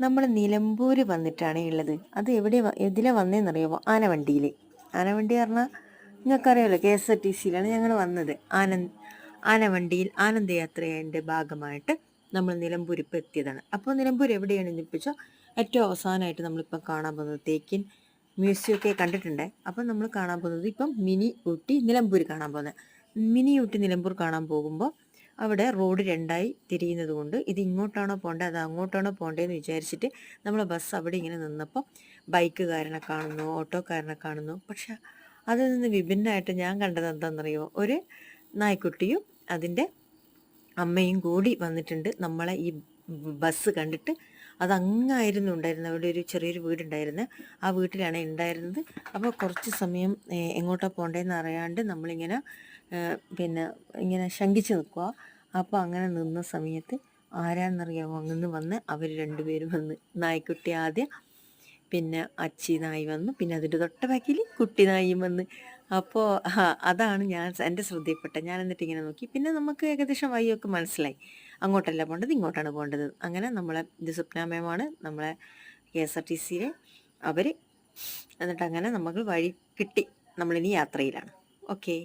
നമ്മൾ നിലമ്പൂർ വന്നിട്ടാണ് ഉള്ളത്. അത് എതിലെ വന്നതെന്നറിയാമോ? ആനവണ്ടിയിൽ. ആനവണ്ടി പറഞ്ഞാൽ നിങ്ങൾക്കറിയാമല്ലോ, KSRTCയിലാണ് ഞങ്ങൾ വന്നത്. ആനവണ്ടിയിൽ ആനന്ദയാത്രയുടെ ഭാഗമായിട്ട് നമ്മൾ നിലമ്പൂർ ഇപ്പോൾ എത്തിയതാണ്. അപ്പോൾ നിലമ്പൂർ എവിടെയാണ് ചോദിച്ചാൽ ഏറ്റവും അവസാനമായിട്ട് നമ്മളിപ്പം കാണാൻ പോകുന്നത് തേക്കിൻ മ്യൂസിയമൊക്കെ കണ്ടിട്ടുണ്ടേ. അപ്പം നമ്മൾ കാണാൻ പോകുന്നത് ഇപ്പം മിനി ഊട്ടി നിലമ്പൂർ കാണാൻ പോകുന്നത്. മിനി ഊട്ടി നിലമ്പൂർ കാണാൻ പോകുമ്പോൾ അവിടെ റോഡ് രണ്ടായി തിരിയുന്നത് കൊണ്ട് ഇത് ഇങ്ങോട്ടാണോ പോകേണ്ടത് അത് അങ്ങോട്ടാണോ പോകേണ്ടതെന്ന് വിചാരിച്ചിട്ട് നമ്മൾ ബസ് അവിടെ ഇങ്ങനെ നിന്നപ്പോൾ ബൈക്കുകാരനെ കാണുന്നു, ഓട്ടോക്കാരനെ കാണുന്നു. പക്ഷെ അതിൽ നിന്ന് വിഭിന്നമായിട്ട് ഞാൻ കണ്ടത് എന്താണെന്നറിയുമോ? ഒരു നായ്ക്കുട്ടിയും അതിൻ്റെ അമ്മയും കൂടി വന്നിട്ടുണ്ട്. നമ്മളെ ഈ ബസ് കണ്ടിട്ട് അതങ്ങായിരുന്നു ഉണ്ടായിരുന്നത്. അവിടെ ഒരു ചെറിയൊരു വീടുണ്ടായിരുന്നു, ആ വീട്ടിലാണ് ഉണ്ടായിരുന്നത്. അപ്പോൾ കുറച്ച് സമയം എങ്ങോട്ടാണ് പോകേണ്ടതെന്ന് അറിയാണ്ട് നമ്മളിങ്ങനെ പിന്നെ ഇങ്ങനെ ശങ്കിച്ച് നിൽക്കുക. അപ്പോൾ അങ്ങനെ നിന്ന സമയത്ത് ആരാന്നറിയാമോ അങ്ങനെ വന്ന് അവർ രണ്ടുപേരും വന്ന്. നായ്ക്കുട്ടി ആദ്യം, പിന്നെ അച്ചി നായി വന്നു, പിന്നെ അതിൻ്റെ തൊട്ട ബാക്കിൽ കുട്ടി നായും വന്ന്. അപ്പോൾ അതാണ് എൻ്റെ ശ്രദ്ധയിൽപ്പെട്ട. ഞാൻ എന്നിട്ട് ഇങ്ങനെ നോക്കി. പിന്നെ നമുക്ക് ഏകദേശം വഴിയൊക്കെ മനസ്സിലായി, അങ്ങോട്ടല്ല പോകേണ്ടത് ഇങ്ങോട്ടാണ് പോകേണ്ടത്. അങ്ങനെ നമ്മളെ ഇത് സ്വപ്നാമയമാണ് നമ്മളെ KSRTCയിലെ അവർ. എന്നിട്ട് അങ്ങനെ നമുക്ക് വഴി കിട്ടി. നമ്മളിനി യാത്രയിലാണ്. ഓക്കേ.